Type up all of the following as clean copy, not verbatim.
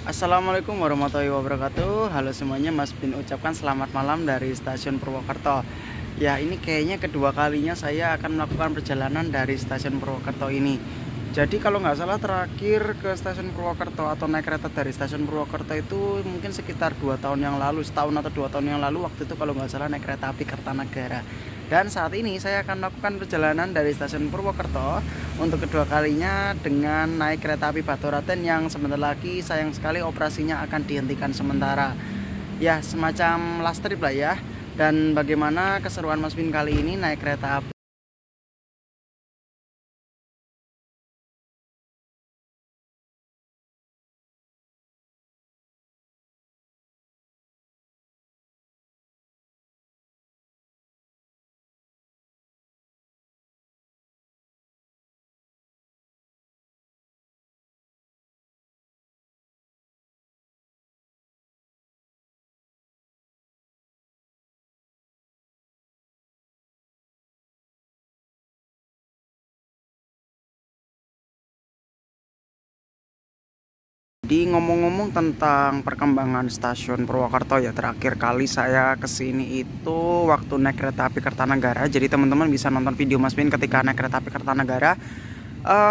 Assalamualaikum warahmatullahi wabarakatuh. Halo semuanya, Mas Bin ucapkan selamat malam dari stasiun Purwokerto. Ya, ini kayaknya kedua kalinya saya akan melakukan perjalanan dari stasiun Purwokerto ini. Jadi kalau nggak salah terakhir ke stasiun Purwokerto atau naik kereta dari stasiun Purwokerto itu mungkin sekitar 2 tahun yang lalu, setahun atau 2 tahun yang lalu. Waktu itu kalau nggak salah naik kereta api Kertanagara. Dan saat ini saya akan melakukan perjalanan dari stasiun Purwokerto untuk kedua kalinya dengan naik kereta api Baturatén yang sebentar lagi sayang sekali operasinya akan dihentikan sementara. Ya, semacam last trip lah ya. Dan bagaimana keseruan Mas Bin kali ini naik kereta api? Jadi ngomong-ngomong tentang perkembangan stasiun Purwokerto ya, terakhir kali saya kesini itu waktu naik kereta api Kertanagara. Jadi teman-teman bisa nonton video Mas Bin ketika naik kereta api Kertanagara.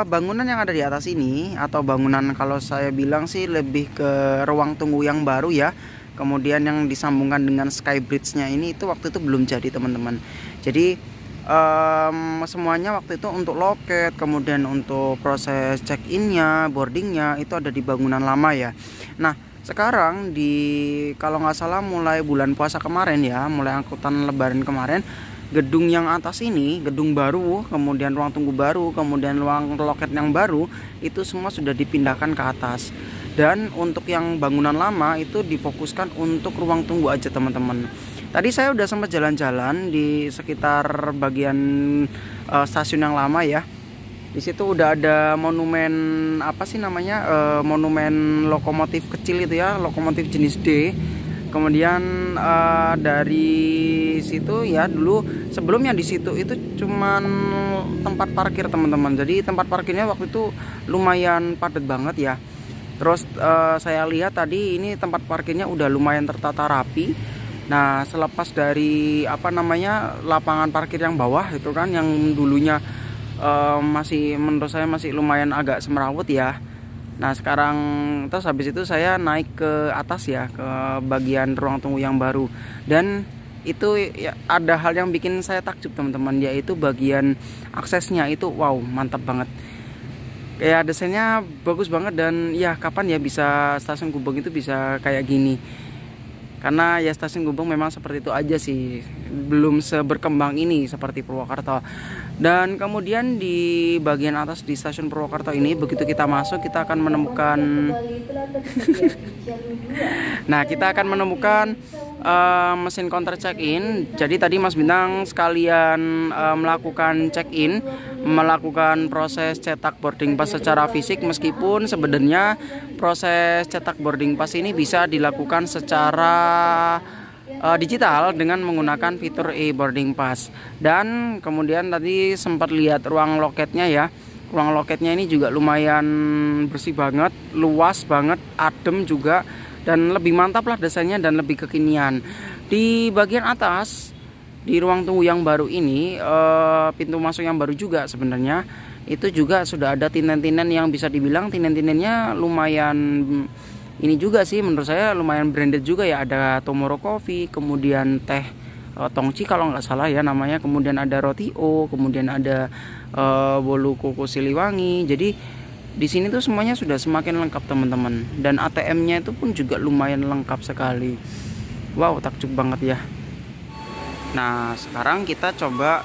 Bangunan yang ada di atas ini atau bangunan kalau saya bilang sih lebih ke ruang tunggu yang baru ya. Kemudian yang disambungkan dengan Skybridge-nya ini itu waktu itu belum jadi teman-teman. Jadi semuanya waktu itu untuk loket, kemudian untuk proses check-innya, boardingnya itu ada di bangunan lama ya. Nah sekarang kalau nggak salah mulai bulan puasa kemarin ya, mulai angkutan lebaran kemarin, gedung yang atas ini, gedung baru, kemudian ruang tunggu baru, kemudian ruang loket yang baru, itu semua sudah dipindahkan ke atas. Dan untuk yang bangunan lama itu difokuskan untuk ruang tunggu aja teman-teman. Tadi saya udah sempat jalan-jalan di sekitar bagian stasiun yang lama ya. Di situ udah ada monumen apa sih namanya, monumen lokomotif kecil itu ya, lokomotif jenis D. Kemudian dari situ ya, dulu sebelumnya di situ itu cuman tempat parkir teman-teman. Jadi tempat parkirnya waktu itu lumayan padat banget ya. Terus saya lihat tadi ini tempat parkirnya udah lumayan tertata rapi. Nah selepas dari lapangan parkir yang bawah itu kan, yang dulunya masih menurut saya masih lumayan agak semrawut ya. Nah sekarang terus habis itu saya naik ke atas ya, ke bagian ruang tunggu yang baru. Dan itu ya, ada hal yang bikin saya takjub teman-teman, yaitu bagian aksesnya itu wow mantap banget. Ya desainnya bagus banget, dan ya kapan ya bisa stasiun Gubeng itu bisa kayak gini. Karena ya stasiun Gubeng memang seperti itu aja sih, belum seberkembang ini seperti Purwokerto. Dan kemudian di bagian atas di stasiun Purwokerto ini, begitu kita masuk kita akan menemukan nah kita akan menemukan mesin counter check-in. Jadi tadi Mas Bintang sekalian melakukan check-in, melakukan proses cetak boarding pass secara fisik, meskipun sebenarnya proses cetak boarding pass ini bisa dilakukan secara digital dengan menggunakan fitur e-boarding pass. Dan kemudian tadi sempat lihat ruang loketnya ya. Ruang loketnya ini juga lumayan bersih banget, luas banget, adem juga, dan lebih mantap lah desainnya dan lebih kekinian. Di bagian atas di ruang tunggu yang baru ini, pintu masuk yang baru juga sebenarnya, itu juga sudah ada tinen-tinen yang bisa dibilang tinen-tinennya lumayan ini juga sih, menurut saya lumayan branded juga ya. Ada Tomorrow Coffee, kemudian teh Tongci kalau nggak salah ya namanya, kemudian ada roti O, kemudian ada bolu koko Siliwangi. Jadi di sini tuh semuanya sudah semakin lengkap teman-teman, dan ATM-nya itu pun juga lumayan lengkap sekali. Wow takjub banget ya. Nah sekarang kita coba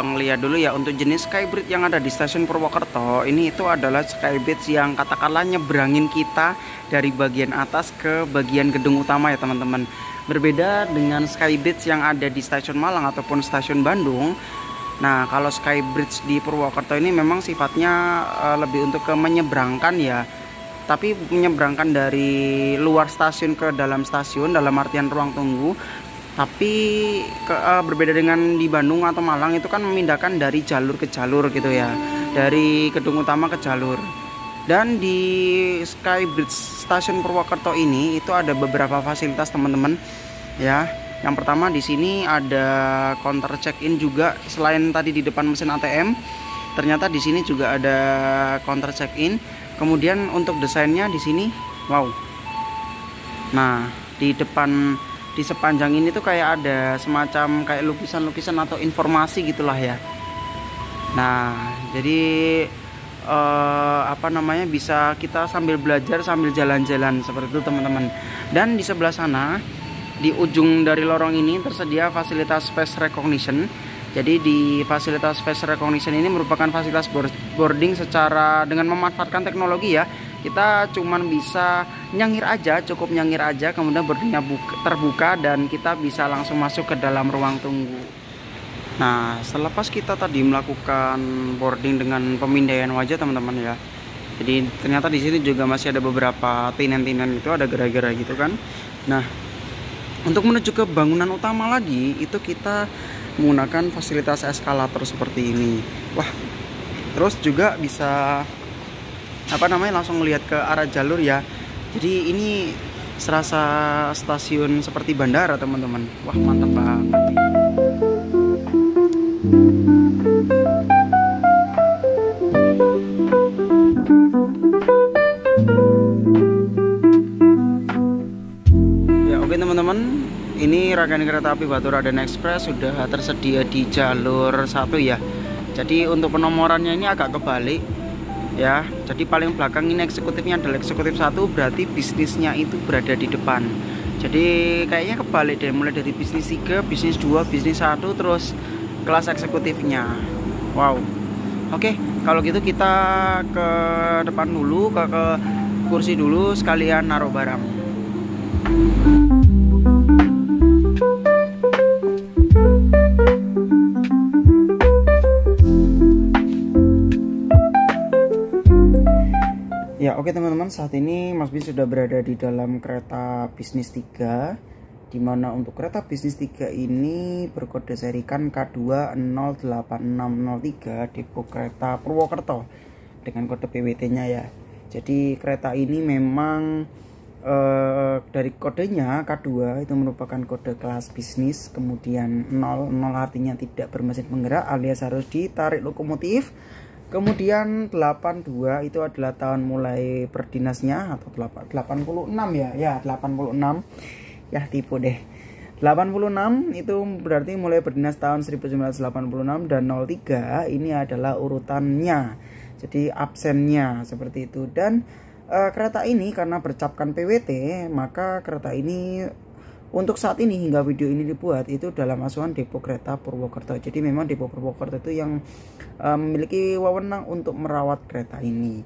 ngeliat dulu ya untuk jenis Skybridge yang ada di stasiun Purwokerto. Ini itu adalah Skybridge yang katakanlah nyebrangin kita dari bagian atas ke bagian gedung utama ya teman-teman. Berbeda dengan Skybridge yang ada di stasiun Malang ataupun stasiun Bandung. Nah kalau Skybridge di Purwokerto ini memang sifatnya lebih untuk ke menyeberangkan ya, tapi menyeberangkan dari luar stasiun ke dalam stasiun, dalam artian ruang tunggu. Tapi berbeda dengan di Bandung atau Malang itu kan memindahkan dari jalur ke jalur gitu ya, dari gedung utama ke jalur. Dan di Skybridge Stasiun Purwokerto ini itu ada beberapa fasilitas teman-teman ya. Yang pertama di sini ada counter check-in juga. Selain tadi di depan mesin ATM, ternyata di sini juga ada counter check-in. Kemudian untuk desainnya di sini, wow. Nah, di depan di sepanjang ini tuh kayak ada semacam kayak lukisan-lukisan atau informasi gitulah ya. Nah, jadi bisa kita sambil belajar sambil jalan-jalan seperti itu teman-teman. Dan di sebelah sana di ujung dari lorong ini tersedia fasilitas face recognition. Jadi di fasilitas face recognition ini merupakan fasilitas boarding secara dengan memanfaatkan teknologi ya. Kita cuman bisa nyengir aja, cukup nyengir aja, kemudian boardingnya terbuka dan kita bisa langsung masuk ke dalam ruang tunggu. Nah, selepas kita tadi melakukan boarding dengan pemindaian wajah teman-teman ya. Jadi ternyata di sini juga masih ada beberapa tinen-tinen itu, ada gerai-gerai gitu kan. Nah, untuk menuju ke bangunan utama lagi itu kita menggunakan fasilitas eskalator seperti ini. Wah, terus juga bisa langsung melihat ke arah jalur ya. Jadi ini serasa stasiun seperti bandara teman-teman. Wah, mantap banget. Ya oke teman-teman, ini rangkaian kereta api Batu Raden Express sudah tersedia di jalur 1 ya. Jadi untuk penomorannya ini agak kebalik ya. Jadi paling belakang ini eksekutifnya adalah eksekutif 1, berarti bisnisnya itu berada di depan. Jadi kayaknya kebalik deh, mulai dari bisnis 3, bisnis 2, bisnis 1, terus kelas eksekutifnya. Wow. Oke, kalau gitu kita ke depan dulu, ke kursi dulu sekalian naruh barang. Ya oke teman-teman, saat ini Mas Bin sudah berada di dalam kereta bisnis 3, dimana untuk kereta bisnis 3 ini berkode seri K2 08603 Depo Kereta Purwokerto dengan kode PWT nya ya. Jadi kereta ini memang dari kodenya K2 itu merupakan kode kelas bisnis, kemudian 00 artinya tidak bermesin penggerak alias harus ditarik lokomotif. Kemudian 82 itu adalah tahun mulai berdinasnya atau 86 ya 86 ya, tipe deh. 86 itu berarti mulai berdinas tahun 1986 dan 03 ini adalah urutannya. Jadi absennya seperti itu. Dan kereta ini karena bercapkan PWT, maka kereta ini untuk saat ini hingga video ini dibuat itu dalam asuhan Depo Kereta Purwokerto. Jadi memang Depo Purwokerto itu yang memiliki wewenang untuk merawat kereta ini.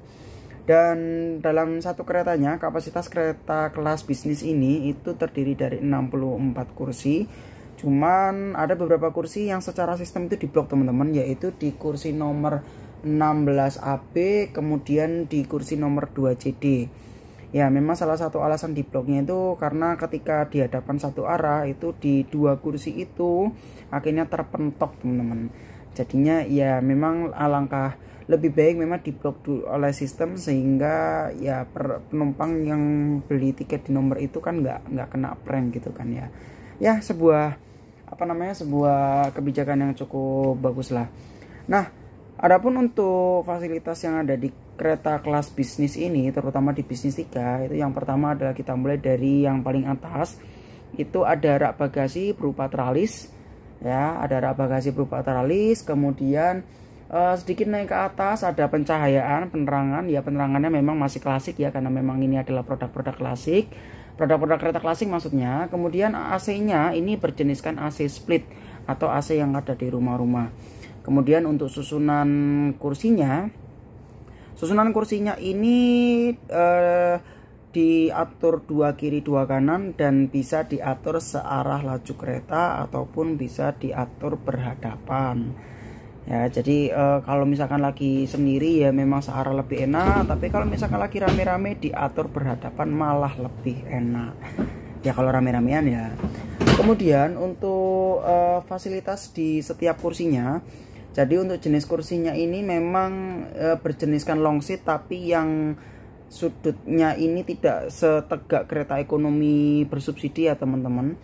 Dan dalam satu keretanya, kapasitas kereta kelas bisnis ini itu terdiri dari 64 kursi. Cuman ada beberapa kursi yang secara sistem itu diblok teman-teman, yaitu di kursi nomor 16AB, kemudian di kursi nomor 2CD. Ya, memang salah satu alasan dibloknya itu karena ketika di hadapan satu arah itu di dua kursi itu akhirnya terpentok teman-teman. Jadinya ya memang alangkah lebih baik memang diblok oleh sistem, sehingga ya penumpang yang beli tiket di nomor itu kan nggak kena prank gitu kan ya. Ya sebuah sebuah kebijakan yang cukup bagus lah. Nah, adapun untuk fasilitas yang ada di kereta kelas bisnis ini, terutama di bisnis 3, itu yang pertama adalah kita mulai dari yang paling atas. Itu ada rak bagasi berupa tralis ya, ada rak bagasi berupa tralis. Kemudian sedikit naik ke atas ada pencahayaan, penerangan ya, penerangannya memang masih klasik ya, karena memang ini adalah produk-produk klasik, produk-produk kereta klasik maksudnya. Kemudian AC-nya ini berjeniskan AC split atau AC yang ada di rumah-rumah. Kemudian untuk susunan kursinya ini diatur 2 kiri 2 kanan dan bisa diatur searah laju kereta ataupun bisa diatur berhadapan. Ya, jadi kalau misalkan lagi sendiri ya memang searah lebih enak, tapi kalau misalkan lagi rame-rame diatur berhadapan malah lebih enak. Ya kalau rame-ramean ya. Kemudian untuk fasilitas di setiap kursinya Jadi untuk jenis kursinya ini memang berjeniskan long seat, tapi yang sudutnya ini tidak setegak kereta ekonomi bersubsidi ya teman-teman.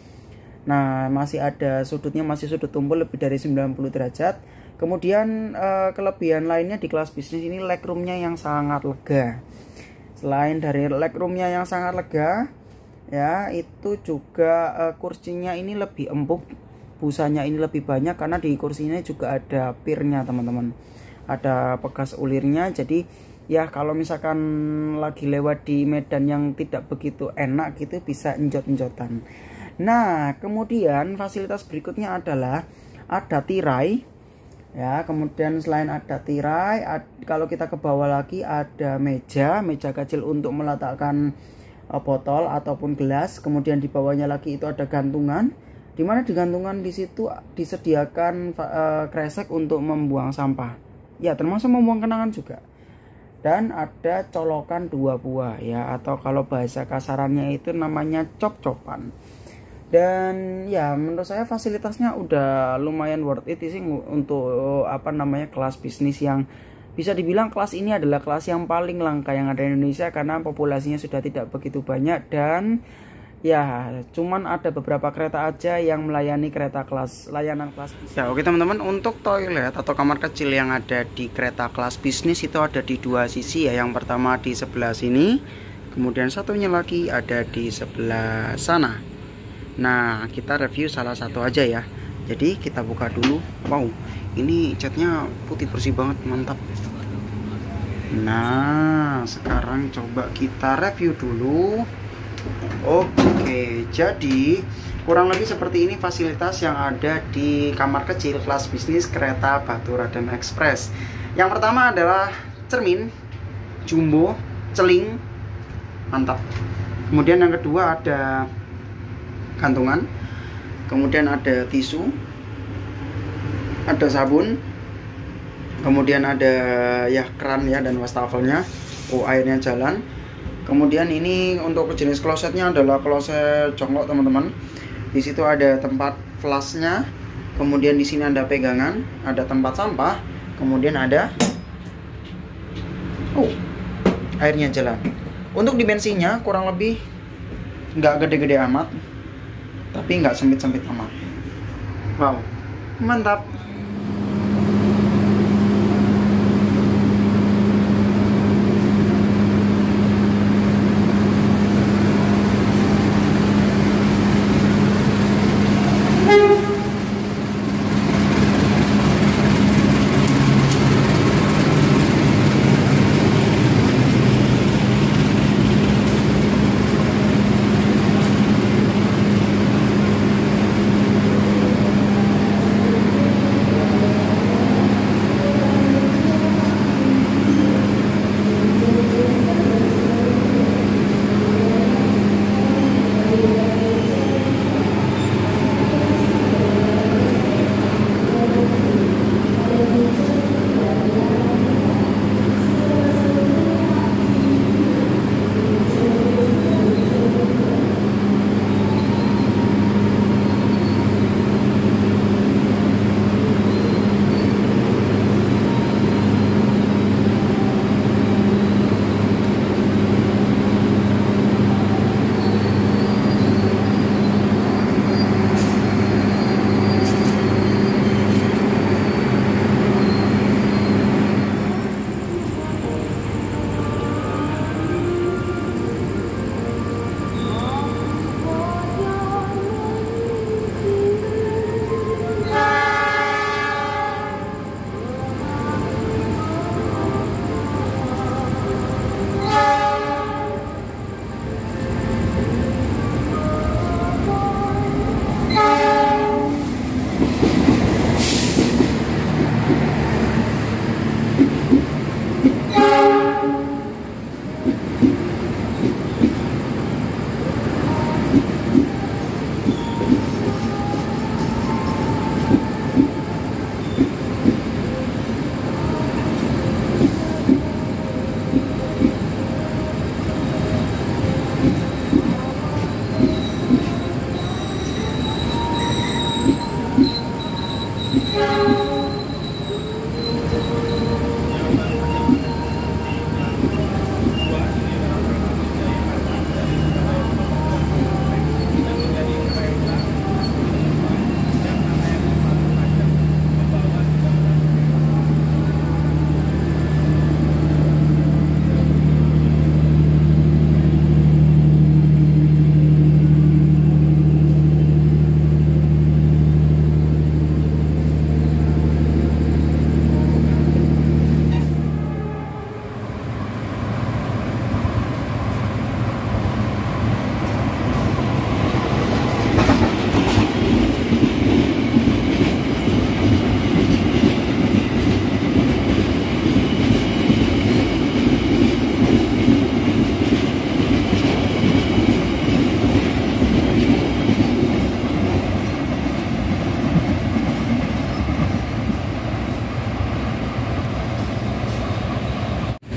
Nah, masih ada sudutnya, masih sudut tumpul lebih dari 90 derajat. Kemudian kelebihan lainnya di kelas bisnis ini legroomnya yang sangat lega. Selain dari legroomnya yang sangat lega, ya itu juga kursinya ini lebih empuk, busanya ini lebih banyak karena di kursinya juga ada pirnya teman-teman, ada pegas ulirnya. Jadi ya kalau misalkan lagi lewat di medan yang tidak begitu enak gitu bisa enjot-enjotan. Nah, kemudian fasilitas berikutnya adalah ada tirai ya. Kemudian selain ada tirai, kalau kita ke bawah lagi ada meja kecil untuk meletakkan botol ataupun gelas. Kemudian di bawahnya lagi itu ada gantungan, dimana di gantungan di situ disediakan kresek untuk membuang sampah ya, termasuk membuang kenangan juga. Dan ada colokan 2 buah ya, atau kalau bahasa kasarannya itu namanya cop-copan. Dan ya menurut saya fasilitasnya udah lumayan worth it sih untuk kelas bisnis yang bisa dibilang kelas ini adalah kelas yang paling langka yang ada di Indonesia, karena populasinya sudah tidak begitu banyak dan ya cuman ada beberapa kereta aja yang melayani layanan kelas bisnis. Ya oke teman-teman, untuk toilet atau kamar kecil yang ada di kereta kelas bisnis itu ada di 2 sisi ya. Yang pertama di sebelah sini, kemudian satunya lagi ada di sebelah sana. Nah, kita review salah satu aja ya. Jadi kita buka dulu. Wow, ini catnya putih bersih banget, mantap. Nah, sekarang coba kita review dulu. Oke, jadi kurang lebih seperti ini fasilitas yang ada di kamar kecil kelas bisnis kereta Batu Raden Express. Yang pertama adalah cermin jumbo celing, mantap. Kemudian yang kedua ada gantungan, kemudian ada tisu, ada sabun, kemudian ada ya keran ya dan wastafelnya. Oh, airnya jalan. Kemudian ini untuk jenis klosetnya adalah kloset jongkok teman-teman. Di situ ada tempat flashnya, kemudian di sini ada pegangan, ada tempat sampah, kemudian ada airnya jalan. Untuk dimensinya kurang lebih nggak gede-gede amat, tapi nggak sempit-sempit amat. Wow, mantap.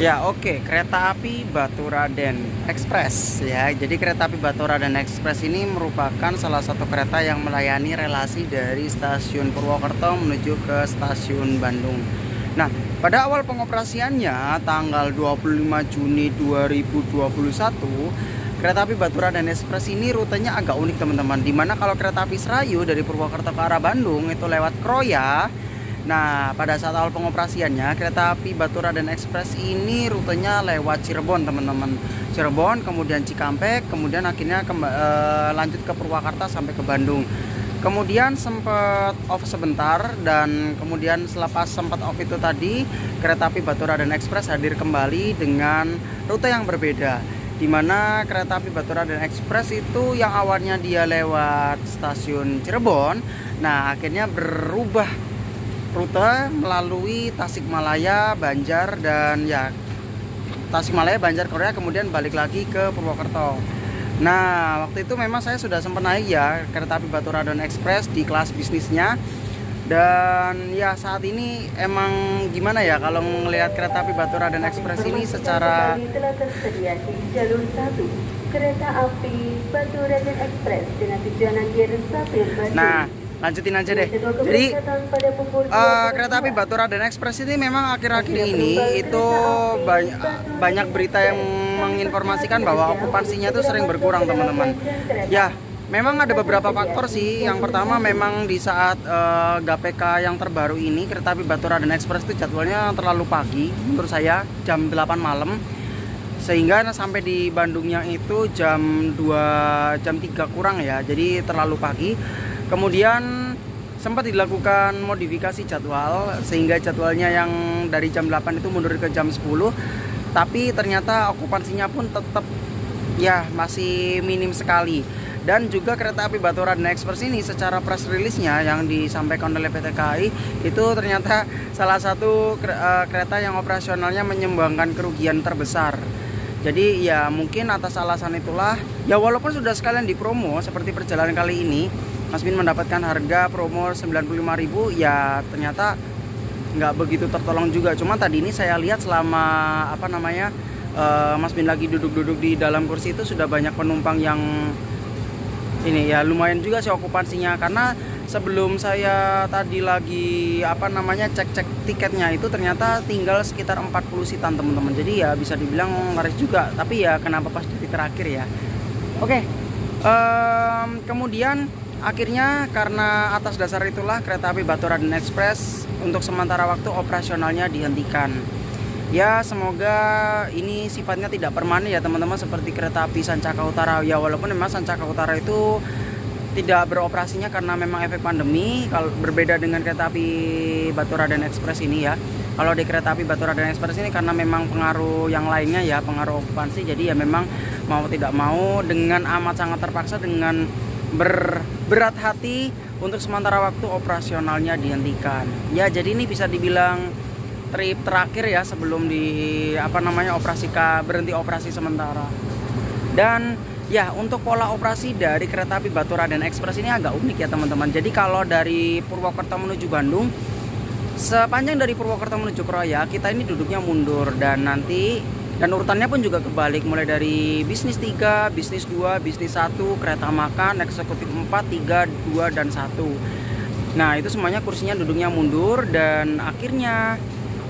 Ya oke, kereta api Baturaden Express ya. Jadi kereta api Baturaden Express ini merupakan salah satu kereta yang melayani relasi dari stasiun Purwokerto menuju ke stasiun Bandung. Nah, pada awal pengoperasiannya tanggal 25 Juni 2021, kereta api Baturaden Express ini rutenya agak unik teman-teman. Dimana kalau kereta api Serayu dari Purwokerto ke arah Bandung itu lewat Kroya. Nah, pada saat awal pengoperasiannya, kereta api Baturaden Express ini rutenya lewat Cirebon, teman-teman. Cirebon, kemudian Cikampek, kemudian akhirnya lanjut ke Purwakarta sampai ke Bandung. Kemudian sempat off sebentar dan kemudian selepas sempat off itu tadi, kereta api Baturaden Express hadir kembali dengan rute yang berbeda. Di mana kereta api Baturaden Express itu yang awalnya dia lewat stasiun Cirebon, nah akhirnya berubah rute melalui Tasikmalaya, Banjar, dan ya Tasikmalaya, Banjar, Korea, kemudian balik lagi ke Purwokerto. Nah, waktu itu memang saya sudah sempat naik ya kereta api Baturaden Express di kelas bisnisnya. Dan ya saat ini emang gimana ya kalau melihat kereta api Baturaden Express ini secara telah tersedia di jalur 1 kereta api Baturaden Express dengan tujuan akhir stasiun Bandung. Nah, lanjutin aja deh. Jadi kereta api Baturaden Express ini memang akhir-akhir ini itu banyak berita yang menginformasikan bahwa okupansinya itu sering berkurang teman-teman. Ya, memang ada beberapa faktor sih. Yang pertama memang di saat GPK yang terbaru ini kereta api Baturaden Express itu jadwalnya terlalu pagi menurut saya, jam 8 malam. Sehingga sampai di Bandungnya itu jam 2, jam 3 kurang ya. Jadi terlalu pagi. Kemudian sempat dilakukan modifikasi jadwal sehingga jadwalnya yang dari jam 8 itu mundur ke jam 10. Tapi ternyata okupansinya pun tetap ya masih minim sekali. Dan juga kereta api Baturaden Express ini secara press release-nya yang disampaikan oleh PT KAI itu ternyata salah satu kereta yang operasionalnya menyumbangkan kerugian terbesar. Jadi ya mungkin atas alasan itulah ya walaupun sudah sekalian dipromo seperti perjalanan kali ini Mas Bin mendapatkan harga promo 95.000 ya ternyata nggak begitu tertolong juga. Cuma tadi ini saya lihat selama Mas Bin lagi duduk-duduk di dalam kursi itu sudah banyak penumpang yang ini ya lumayan juga sih okupansinya, karena sebelum saya tadi lagi cek-cek tiketnya itu ternyata tinggal sekitar 40 sitan teman-teman. Jadi ya bisa dibilang laris juga, tapi ya kenapa pas di terakhir ya. Oke. Kemudian akhirnya karena atas dasar itulah kereta api Baturaden Express untuk sementara waktu operasionalnya dihentikan. Ya semoga ini sifatnya tidak permanen ya teman-teman, seperti kereta api Sancaka Utara. Ya walaupun memang Sancaka Utara itu tidak beroperasinya karena memang efek pandemi. Kalau berbeda dengan kereta api Baturaden Express ini ya. Kalau di kereta api Baturaden Express ini karena memang pengaruh yang lainnya ya, pengaruh okupansi. Jadi ya memang mau tidak mau dengan amat sangat terpaksa dengan berat hati untuk sementara waktu operasionalnya dihentikan. Ya jadi ini bisa dibilang trip terakhir ya sebelum berhenti operasi sementara. Dan ya untuk pola operasi dari kereta api Baturaden Express ini agak unik ya teman-teman. Jadi kalau dari Purwokerto menuju Bandung, sepanjang dari Purwokerto menuju Kroya kita ini duduknya mundur dan urutannya pun juga kebalik, mulai dari bisnis 3, bisnis 2, bisnis 1, kereta makan, eksekutif 4, 3, 2, dan 1. Nah itu semuanya kursinya duduknya mundur, dan akhirnya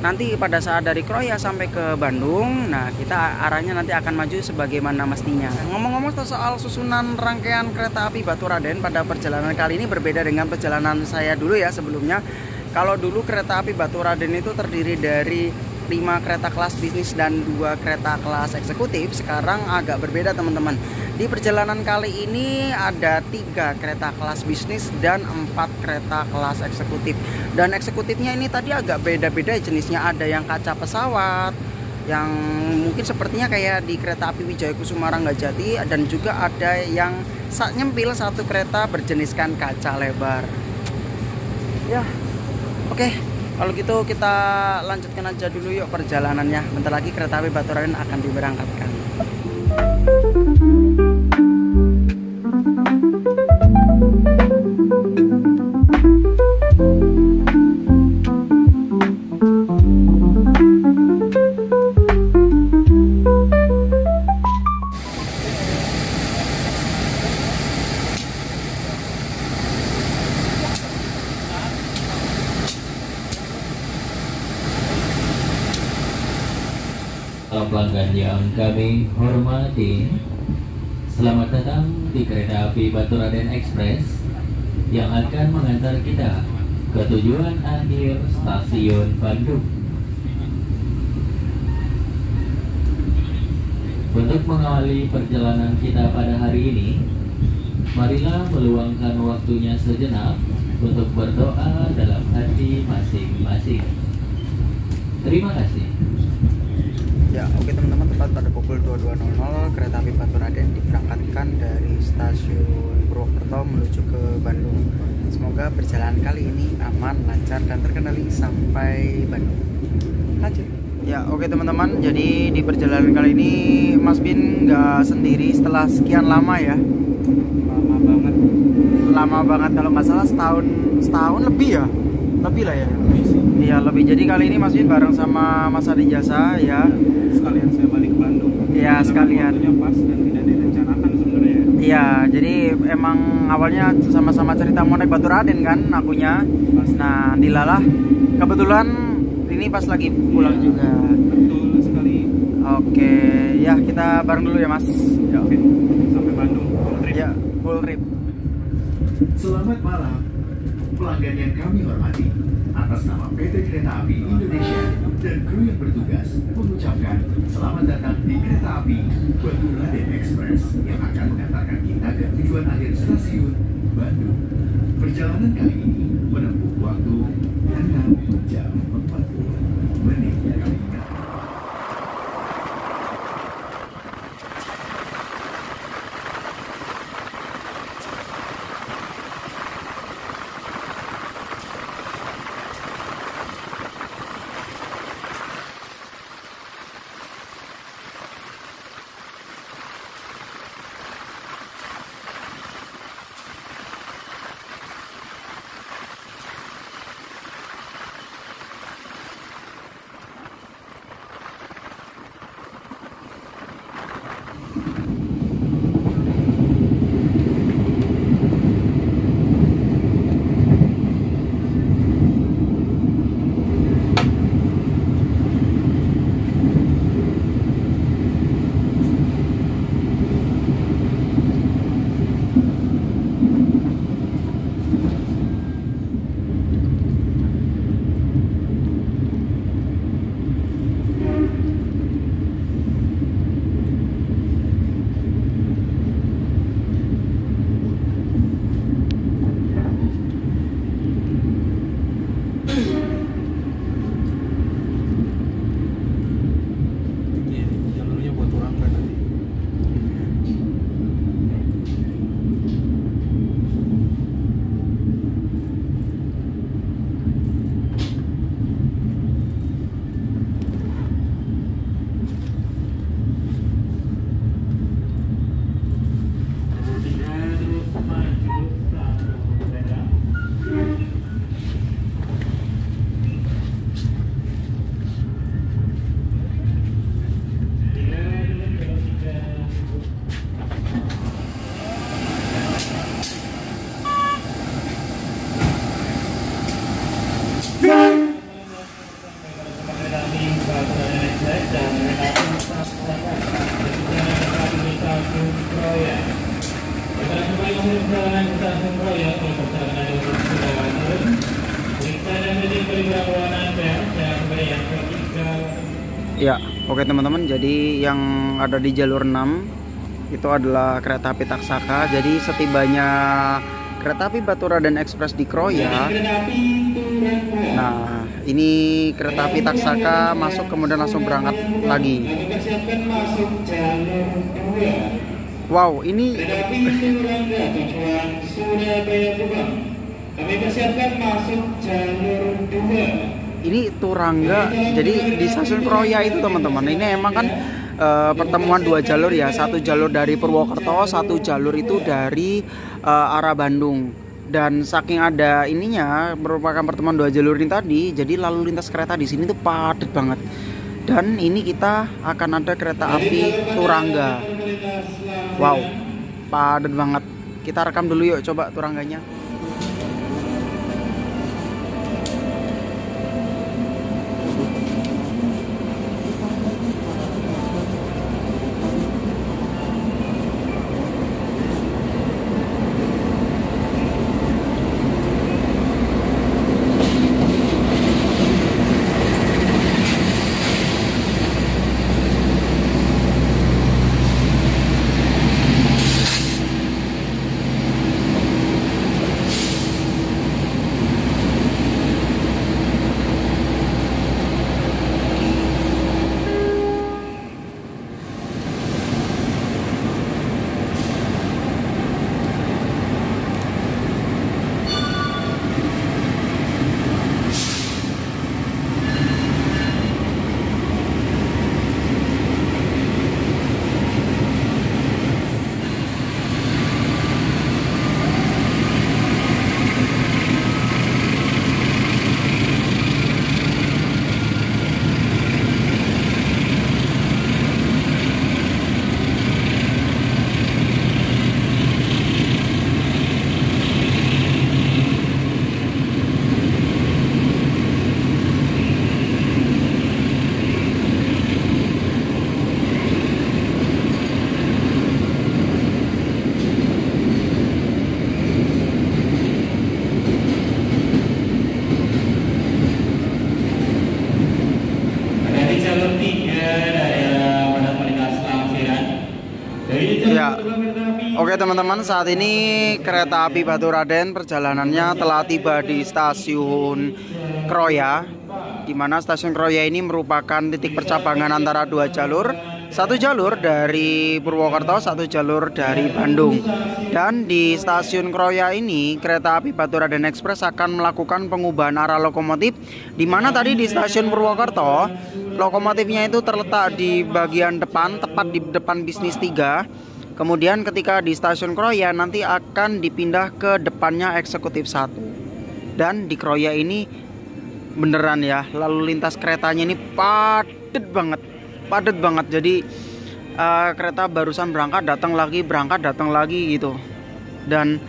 nanti pada saat dari Kroya sampai ke Bandung, nah kita arahnya nanti akan maju sebagaimana mestinya. Ngomong-ngomong soal susunan rangkaian kereta api Baturaden pada perjalanan kali ini berbeda dengan perjalanan saya dulu ya sebelumnya. Kalau dulu kereta api Baturaden itu terdiri dari 5 kereta kelas bisnis dan 2 kereta kelas eksekutif. Sekarang agak berbeda teman-teman. Di perjalanan kali ini ada 3 kereta kelas bisnis dan 4 kereta kelas eksekutif. Dan eksekutifnya ini tadi agak beda-beda jenisnya. Ada yang kaca pesawat, yang mungkin sepertinya kayak di kereta api Wijaya Kusuma Ranggajati, dan juga ada yang nyempil satu kereta berjeniskan kaca lebar. Ya, oke. Kalau gitu kita lanjutkan aja dulu yuk perjalanannya. Bentar lagi kereta api Baturaden akan diberangkatkan. para pelanggan yang kami hormati, selamat datang di kereta api Baturaden Express yang akan mengantar kita ke tujuan akhir stasiun Bandung. Untuk mengawali perjalanan kita pada hari ini, marilah meluangkan waktunya sejenak untuk berdoa dalam hati masing-masing. Terima kasih. Ya, oke teman-teman, tepat pada pukul 22.00 kereta api Baturaden diberangkatkan dari stasiun Purwokerto menuju ke Bandung. Semoga perjalanan kali ini aman, lancar, dan terkendali sampai Bandung. Lanjut. Ya, oke teman-teman, jadi di perjalanan kali ini Mas Bin nggak sendiri setelah sekian lama ya. Lama banget kalau nggak salah setahun lebih ya. Lebih lah ya. Iya, lebih. Jadi kali ini Mas Bin bareng sama Mas Adi Jasa ya. Sekalian saya balik ke Bandung. Iya, sekalian. Waktunya pas dan tidak direncanakan sebenarnya. Iya, jadi emang awalnya sama-sama cerita mau naik Baturaden kan akunya. Nah, dilalah kebetulan ini pas lagi pulang juga. Betul sekali. Oke, ya kita bareng dulu ya Mas. Ya, Oke, sampai Bandung. Full trip. Ya, full trip. Selamat malam, pelanggan yang kami hormati. Atas nama PT Kereta Api Indonesia dan kru yang bertugas mengucapkan selamat datang di kereta api Baturaden Express yang akan mengantarkan kita ke tujuan akhir stasiun Bandung. Perjalanan kali ini menempuh waktu 6 jam 40 menit kali ini. Jalurnya buat orang kan nanti. Ya, oke teman-teman, jadi yang ada di jalur 6 itu adalah kereta api Taksaka. Jadi setibanya kereta api Baturaden Express di Kroya, nah ini kereta api Taksaka masuk kemudian langsung berangkat lagi. Wow, ini kami persiapkan masuk jalur 2. Ini Turangga, jadi di stasiun Kroya itu teman-teman. Ini emang kan pertemuan dua jalur ya, satu jalur dari Purwokerto, satu jalur itu dari arah Bandung. Dan saking ada ininya, merupakan pertemuan dua jalur ini tadi, jadi lalu lintas kereta di sini tuh padat banget. Dan ini kita akan ada kereta api Turangga. Wow, padat banget. Kita rekam dulu yuk, coba Turangganya. Oke teman-teman, saat ini kereta api Baturaden perjalanannya telah tiba di stasiun Kroya, di mana stasiun Kroya ini merupakan titik percabangan antara dua jalur, satu jalur dari Purwokerto, satu jalur dari Bandung. Dan di stasiun Kroya ini kereta api Baturaden Express akan melakukan pengubahan arah lokomotif, di mana tadi di stasiun Purwokerto lokomotifnya itu terletak di bagian depan, tepat di depan bisnis 3. Kemudian ketika di stasiun Kroya nanti akan dipindah ke depannya eksekutif 1. Dan di Kroya ini beneran ya, lalu lintas keretanya ini padat banget. Jadi kereta barusan berangkat datang lagi gitu. Dan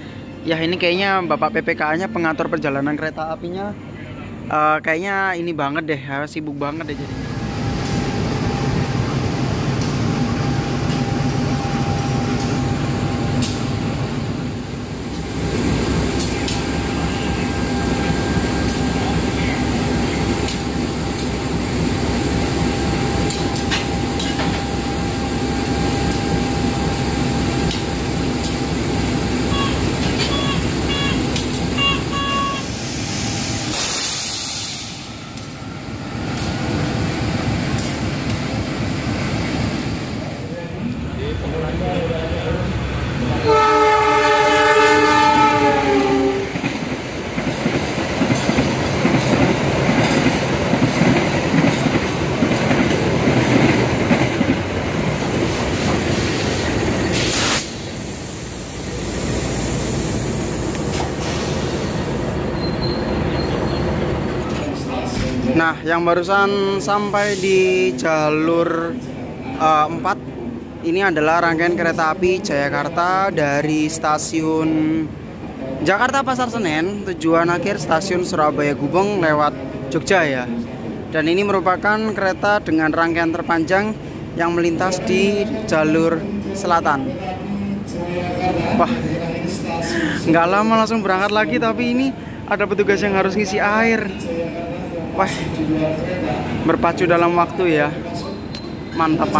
ya ini kayaknya Bapak PPKA-nya, pengatur perjalanan kereta apinya, kayaknya ini banget deh, sibuk banget deh jadi. Nah, yang barusan sampai di jalur 4 ini adalah rangkaian kereta api Jayakarta dari stasiun Jakarta Pasar Senen, tujuan akhir stasiun Surabaya Gubeng lewat Jogja ya. Dan ini merupakan kereta dengan rangkaian terpanjang yang melintas di jalur selatan. Wah, nggak lama langsung berangkat lagi, tapi ini ada petugas yang harus ngisi air. Wah, berpacu dalam waktu ya. Mantap.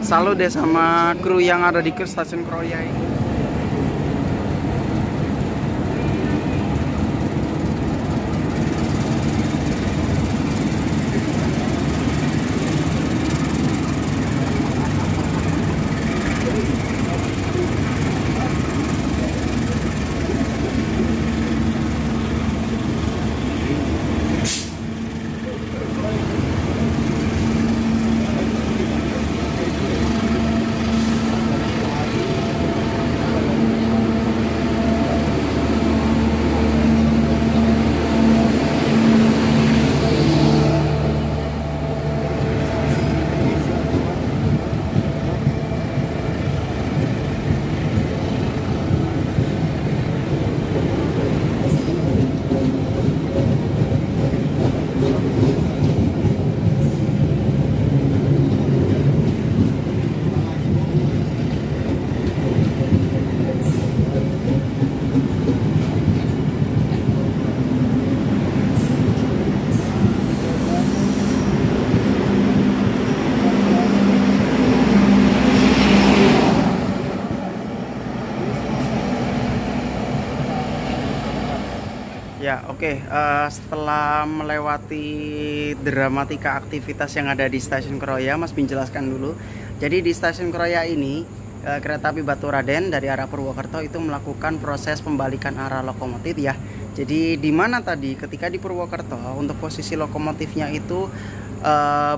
Salut deh sama kru yang ada di stasiun Kroya ini. Ya, oke. Setelah melewati dramatika aktivitas yang ada di stasiun Kroya, Mas Bin jelaskan dulu. Jadi di stasiun Kroya ini kereta api Baturaden dari arah Purwokerto itu melakukan proses pembalikan arah lokomotif ya. Jadi di mana tadi ketika di Purwokerto untuk posisi lokomotifnya itu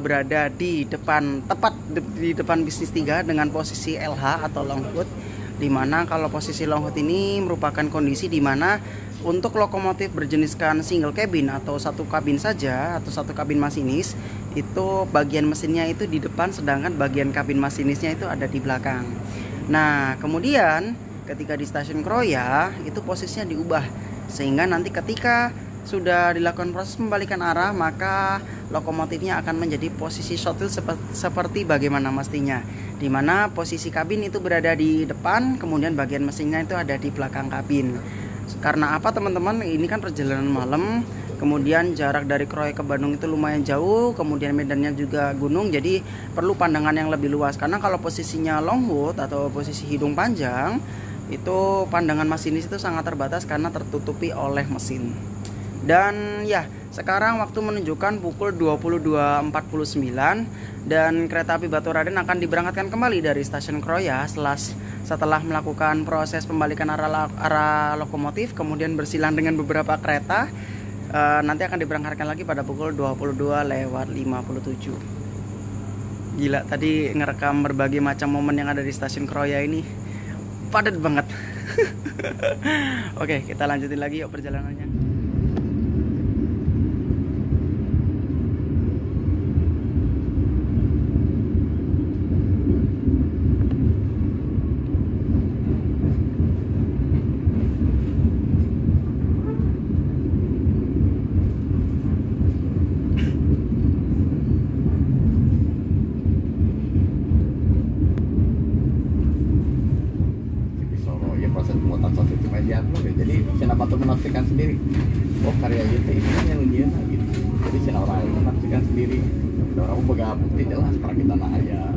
berada di depan, tepat di depan bisnis 3 dengan posisi LH atau long hood. Dimana kalau posisi long hood ini merupakan kondisi dimana untuk lokomotif berjeniskan single cabin atau satu kabin saja atau satu kabin masinis, itu bagian mesinnya itu di depan, sedangkan bagian kabin masinisnya itu ada di belakang. Nah kemudian ketika di stasiun Kroya itu posisinya diubah, sehingga nanti ketika sudah dilakukan proses pembalikan arah maka lokomotifnya akan menjadi posisi shuttle seperti bagaimana mestinya, dimana posisi kabin itu berada di depan, kemudian bagian mesinnya itu ada di belakang kabin. Karena apa teman-teman, ini kan perjalanan malam Kemudian jarak dari Kroya ke Bandung itu lumayan jauh, kemudian medannya juga gunung, jadi perlu pandangan yang lebih luas. Karena kalau posisinya longwood atau posisi hidung panjang, itu pandangan masinis itu sangat terbatas karena tertutupi oleh mesin. Dan ya, sekarang waktu menunjukkan pukul 22.49 dan kereta api Baturaden akan diberangkatkan kembali dari stasiun Kroya setelah melakukan proses pembalikan arah lokomotif, kemudian bersilang dengan beberapa kereta. Nanti akan diberangkatkan lagi pada pukul 22.57. Gila, tadi ngerekam berbagai macam momen yang ada di stasiun Kroya ini padat banget. Oke, kita lanjutin lagi yuk perjalanannya. Jadi Cina Batu menafsirkan sendiri, oh karya itu ini kan yang dia gitu. Jadi Cina orang menafsirkan sendiri. Orang boga bukti jelas para kita nak ayah.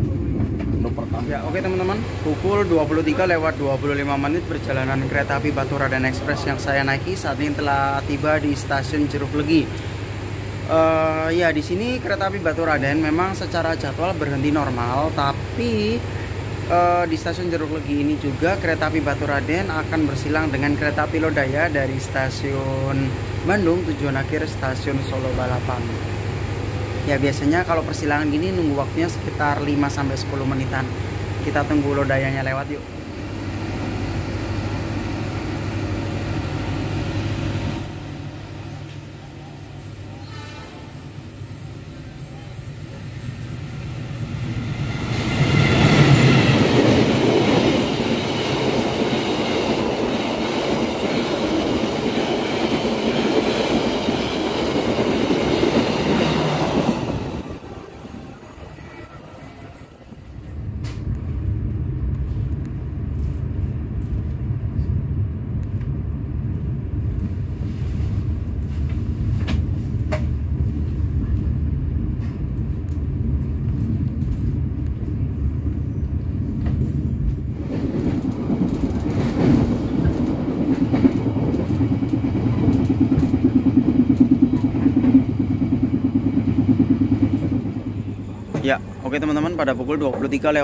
Untuk pertama. Ya, oke teman-teman, pukul 23.25 perjalanan kereta api Baturaden Express yang saya naiki saat ini telah tiba di stasiun Jeruk Legi. Ya, di sini kereta api Baturaden memang secara jadwal berhenti normal, tapi di stasiun Jeruk Legi ini juga kereta api Baturaden akan bersilang dengan kereta api Lodaya dari stasiun Bandung tujuan akhir stasiun Solo Balapan. Ya, biasanya kalau persilangan gini nunggu waktunya sekitar 5-10 menitan. Kita tunggu Lodayanya lewat yuk. Ya, oke teman-teman, pada pukul 23.56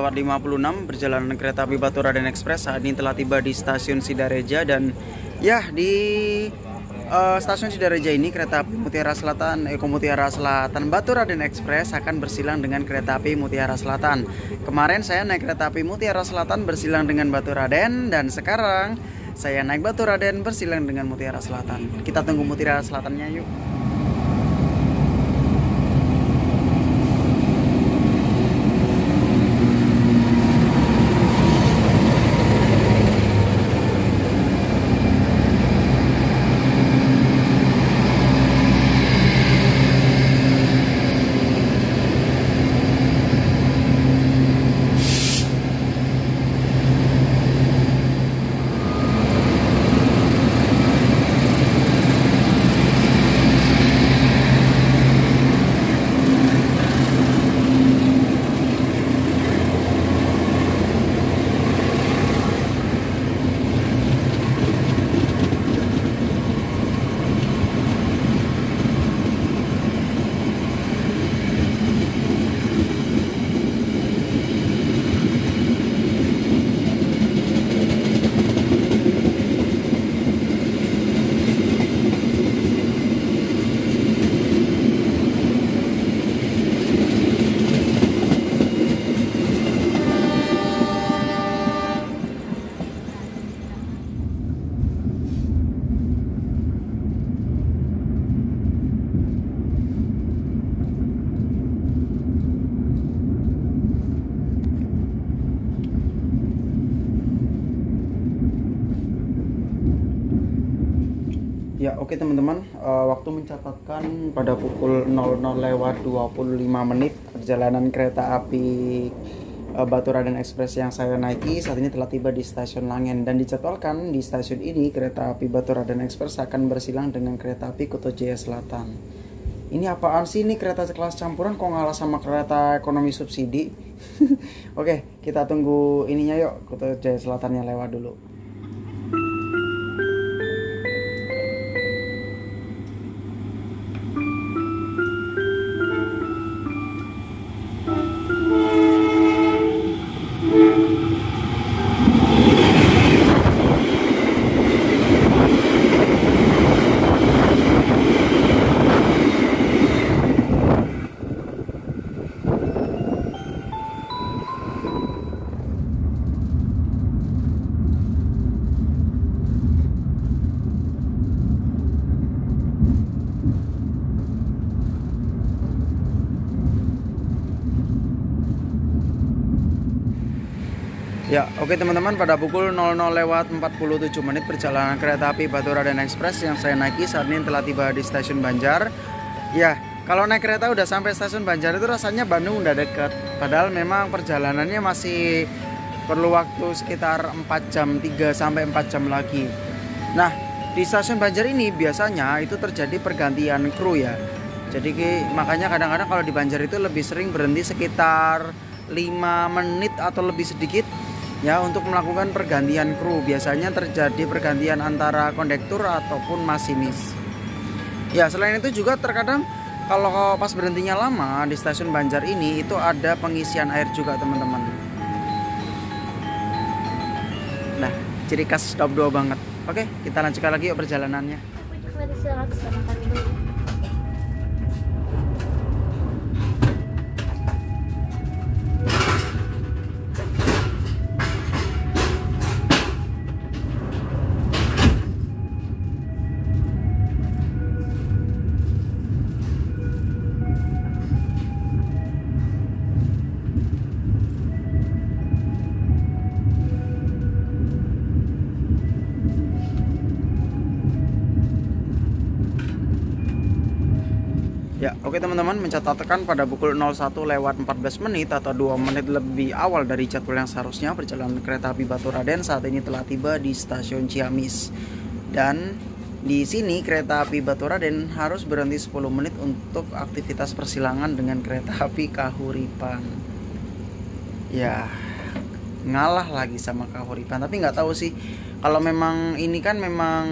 perjalanan kereta api Baturaden Express saat ini telah tiba di stasiun Sidareja. Dan ya, di stasiun Sidareja ini kereta api Mutiara Selatan Baturaden Express akan bersilang dengan kereta api Mutiara Selatan. Kemarin saya naik kereta api Mutiara Selatan bersilang dengan Baturaden, dan sekarang saya naik Baturaden bersilang dengan Mutiara Selatan. Kita tunggu Mutiara Selatannya yuk. Ya, oke teman-teman, waktu mencatatkan pada pukul 00.25 perjalanan kereta api Batu Raden Express yang saya naiki saat ini telah tiba di stasiun Langen, dan dijadwalkan di stasiun ini kereta api Batu Raden Express akan bersilang dengan kereta api Kuto Jaya Selatan. Ini apaan sih, ini kereta kelas campuran kok ngalah sama kereta ekonomi subsidi? Oke, kita tunggu ininya yuk, Kuto Jaya Selatannya lewat dulu. Ya, oke teman-teman, pada pukul 00:47 perjalanan kereta api Batu Raden Express yang saya naiki saat ini telah tiba di stasiun Banjar. Ya, kalau naik kereta udah sampai stasiun Banjar itu rasanya Bandung udah deket. Padahal memang perjalanannya masih perlu waktu sekitar 4 jam, 3 sampai 4 jam lagi. Nah, di stasiun Banjar ini biasanya itu terjadi pergantian kru ya. Jadi makanya kadang-kadang kalau di Banjar itu lebih sering berhenti sekitar 5 menit atau lebih sedikit ya untuk melakukan pergantian kru. Biasanya terjadi pergantian antara kondektur ataupun masinis. Ya, selain itu juga terkadang kalau pas berhentinya lama di stasiun Banjar ini itu ada pengisian air juga teman-teman. Nah, ciri khas stop 2 banget. Oke, kita lanjutkan lagi yuk perjalanannya. Ya, oke teman-teman, mencatatkan pada pukul 01:14 atau 2 menit lebih awal dari jadwal yang seharusnya perjalanan kereta api Batu Raden saat ini telah tiba di stasiun Ciamis. Dan di sini kereta api Batu Raden harus berhenti 10 menit untuk aktivitas persilangan dengan kereta api Kahuripan. Ya, ngalah lagi sama Kahuripan, tapi nggak tahu sih kalau memang ini kan memang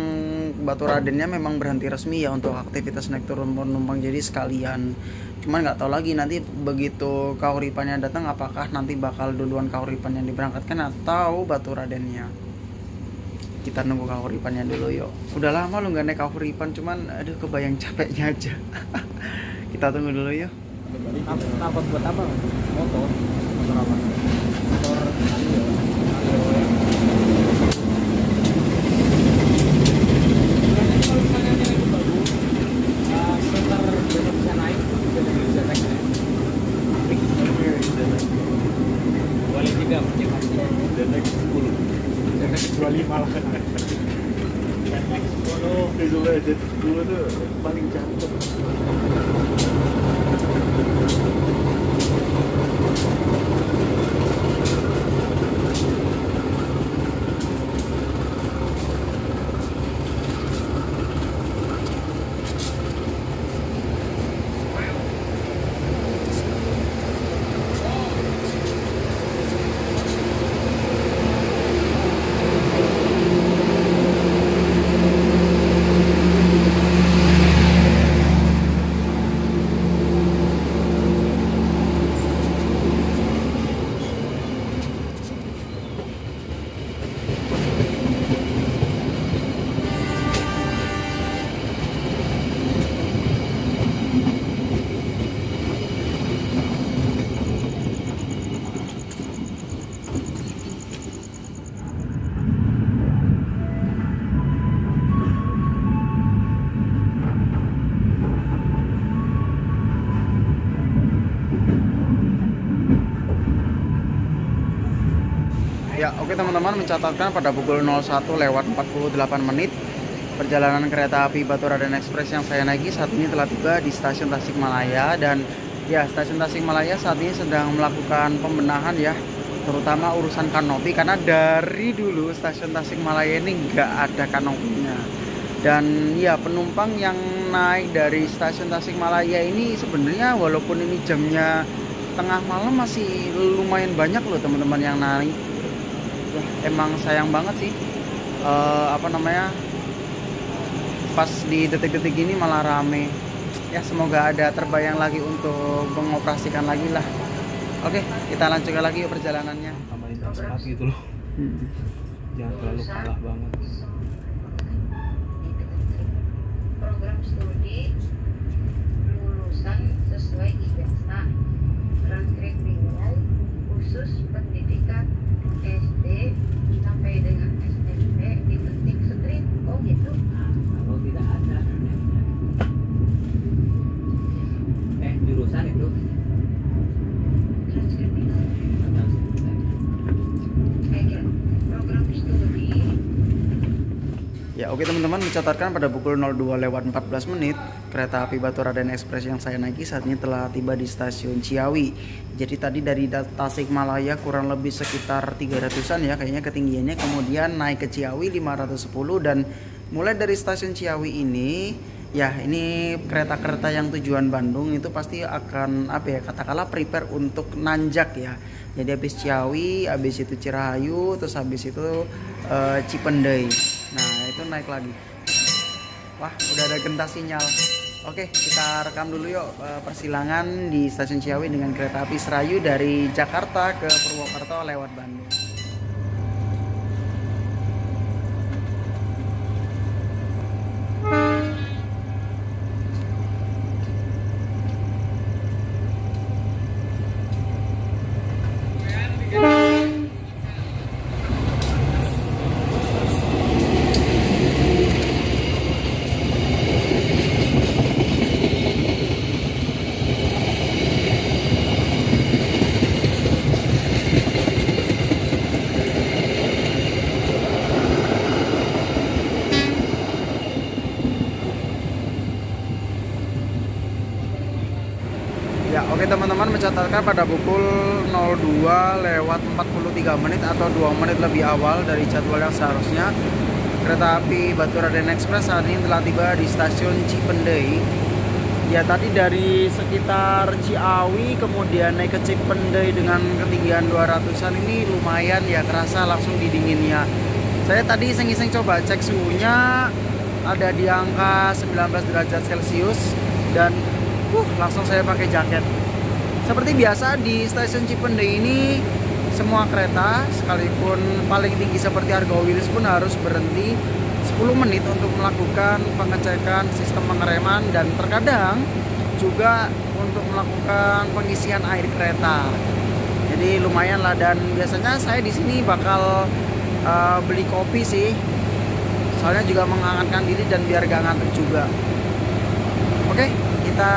Batu Radennya memang berhenti resmi ya untuk aktivitas naik turun penumpang, jadi sekalian. Cuman nggak tahu lagi nanti begitu Kahuripannya datang apakah nanti bakal duluan Kahuripan yang diberangkatkan atau Batu Radennya. Kita nunggu Kahuripannya dulu yuk. Udah lama lu nggak naik Kahuripan, cuman aduh kebayang capeknya aja. Kita tunggu dulu yuk. Takut buat apa? Motor apa? Motor paling cakep. Ya, oke teman-teman, mencatatkan pada pukul 01:48 perjalanan kereta api Batu Raden Express yang saya naiki saat ini telah tiba di stasiun Tasikmalaya. Dan ya, stasiun Tasikmalaya saat ini sedang melakukan pembenahan ya terutama urusan kanopi, karena dari dulu stasiun Tasikmalaya ini nggak ada kanopinya. Dan ya penumpang yang naik dari stasiun Tasikmalaya ini sebenarnya walaupun ini jamnya tengah malam masih lumayan banyak loh teman-teman yang naik. Ya, emang sayang banget sih pas di detik-detik ini malah rame. Ya semoga ada terbayang lagi untuk mengoperasikan lagi lah. Oke, kita lanjutkan lagi yuk perjalanannya. Tambahin transportasi gitu loh. Jangan terlalu kalah banget. Program studi lulusan sesuai ijazah, transkrip nilai khusus pendidikan SD sampai dengan SMP diketik strip. Oh gitu. Kalau tidak ada jurusan itu Transkrip nilai. Program studi. Ya oke teman-teman, mencatatkan pada pukul 02:14 kereta api Baturaden Express yang saya naiki saat ini telah tiba di stasiun Ciawi. Jadi tadi dari Tasikmalaya kurang lebih sekitar 300-an ya kayaknya ketinggiannya, kemudian naik ke Ciawi 510, dan mulai dari stasiun Ciawi ini ya ini kereta-kereta yang tujuan Bandung itu pasti akan katakanlah prepare untuk nanjak ya. Jadi habis Ciawi, habis itu Cirahayu, terus habis itu Cipendei. Nah itu naik lagi. Wah udah ada gentas sinyal. Oke, kita rekam dulu yuk persilangan di stasiun Ciawi dengan kereta api Serayu dari Jakarta ke Purwokerto lewat Bandung. Ya oke teman-teman, mencatatkan pada pukul 02:43 atau 2 menit lebih awal dari jadwal yang seharusnya, kereta api Baturaden Express saat ini telah tiba di stasiun Cipendei. Ya tadi dari sekitar Ciawi kemudian naik ke Cipendei dengan ketinggian 200-an ini lumayan ya, kerasa langsung di dinginnya. Saya tadi iseng-iseng coba cek suhunya ada di angka 19 derajat Celcius dan langsung saya pakai jaket. Seperti biasa di stasiun Cipendei ini semua kereta sekalipun paling tinggi seperti Argo Wilis pun harus berhenti 10 menit untuk melakukan pengecekan sistem pengereman dan terkadang juga untuk melakukan pengisian air kereta. Jadi lumayan lah, dan biasanya saya di sini bakal beli kopi sih. Soalnya juga menghangatkan diri dan biar gak ngantuk juga. Oke, kita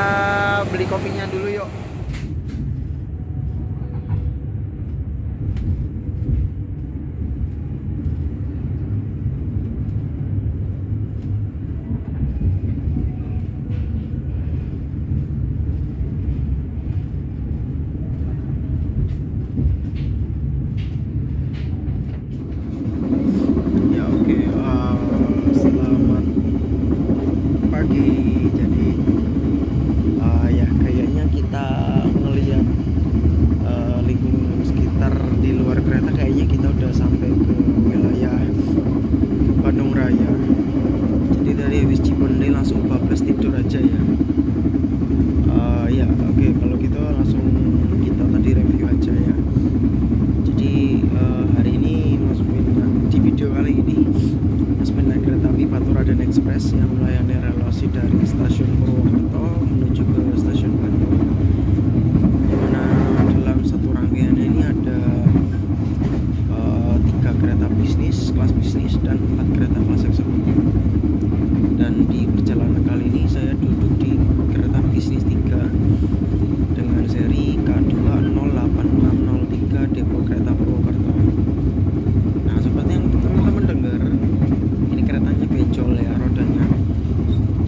beli kopinya dulu yuk. Selamat pagi. Jadi ya kayaknya kita ngelihat lingkungan sekitar di luar kereta, kayaknya kita udah sampai ke wilayah Bandung Raya. Jadi dari habis Cipendei langsung bablas tidur aja ya. Ya oke, kalau gitu langsung kita tadi review aja ya. Jadi hari ini Mas Min di video kali ini Mas Min naik kereta api Baturaden Express yang melayani relasi dari stasiun Purwokerto menuju ke stasiun Bandung, dimana dalam satu rangkaian ini ada 3 kereta bisnis, kelas bisnis, dan 4 kereta kelas eksekutif. Dan di perjalanan kali ini saya duduk di kereta bisnis 3 dengan seri K20863 depo kereta Purwokerto. Nah seperti yang teman-teman dengar, ini keretanya benjol ya rodanya,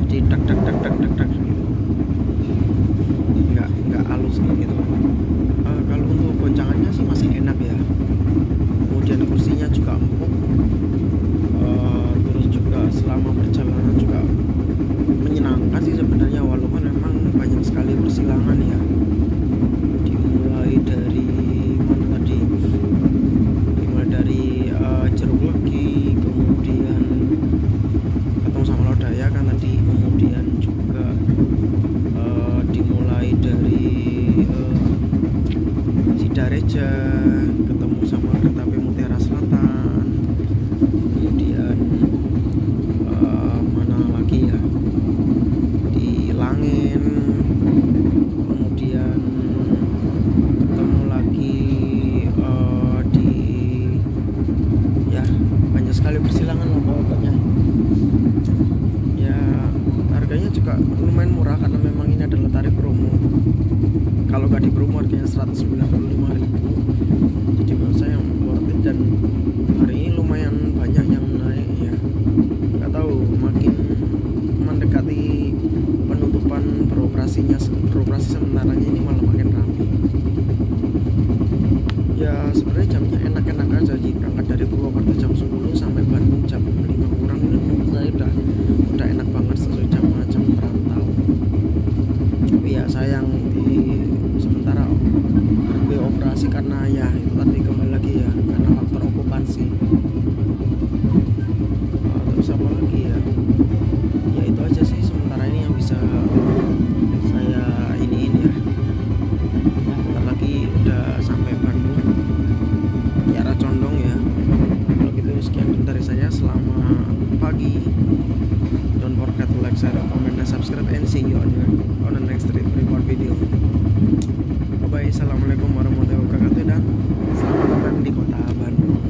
jadi tak tak tak tak tak tak gitu. kemudian mana lagi ya, di Langin, kemudian ketemu lagi di ya banyak sekali persilangan lah pokoknya. Ya harganya juga lumayan murah karena memang ini adalah tarif promo. Kalau nggak di promo harganya 195.000, jadi menurut saya worth it. Dan hari ini lumayan banyak yang naik ya, nggak tahu makin mendekati penutupan beroperasi sementaranya ini malah makin ramai. Ya sebenarnya jamnya enak-enak aja, jadi berangkat dari Purwokerto jam 10 sampai Bandung jam 5 kurang, ini menurut saya udah enak banget sesuai jam perantau. Tapi ya sayang di sementara beroperasi karena ya itu tadi kembali lagi ya karena faktor okupansi. Terus apa lagi ya, ya itu aja sih sementara ini yang bisa saya iniin ya. Bentar lagi udah sampai Bandung ya, arah Condong ya. Kalau gitu sekian dari saya, selamat pagi. Don't forget to like, share, comment, and subscribe, and see you on the next trip report video. Bye bye. Assalamualaikum warahmatullahi wabarakatuh, dan selamat datang di kota Bandung.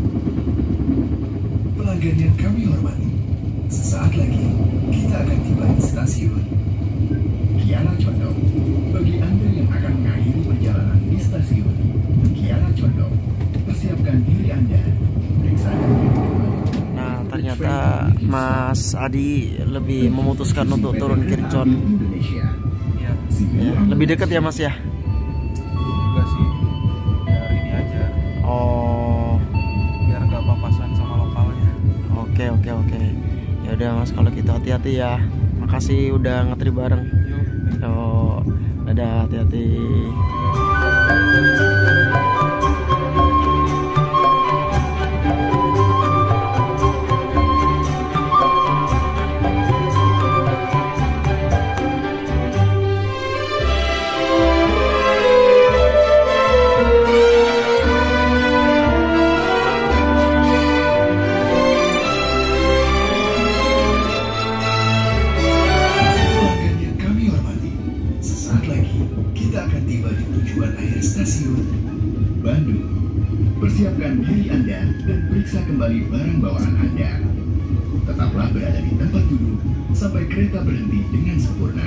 Pelanggan yang kami hormati, sesaat lagi kita akan tiba di stasiun Kiara Condong. Bagi Anda yang akan mengakhiri perjalanan di stasiun Kiara Condong, persiapkan diri Anda. Periksa Nah, ternyata Mas Adi lebih memutuskan untuk turun Kircon. Indonesia. Iya. Ya, lebih dekat ya Mas ya? Enggak sih. Biar ini aja. Oh, Biar nggak papasan sama lokalnya. oke. Ya udah Mas, kalau gitu hati-hati ya. Makasih udah ngetri bareng. Yuk. Yo, dadah, hati-hati. Pelanggan yang kami hormati, sesaat lagi kita akan tiba di tujuan akhir stasiun Bandung. Persiapkan diri Anda dan periksa kembali barang bawaan Anda. Tetaplah berada di tempat duduk sampai kereta berhenti dengan sempurna.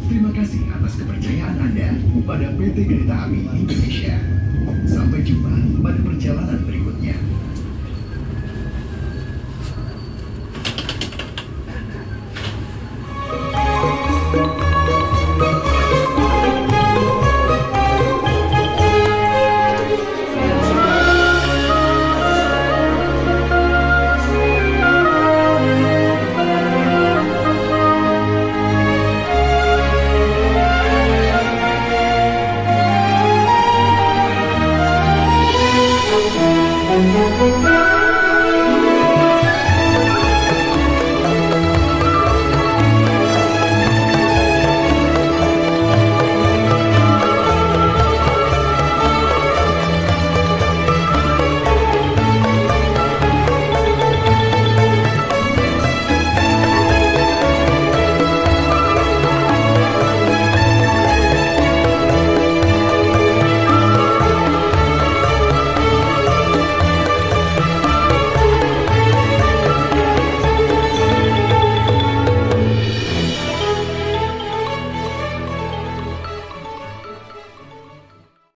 Terima kasih atas kepercayaan Anda pada PT Kereta Api Indonesia. Sampai jumpa pada perjalanan berikutnya.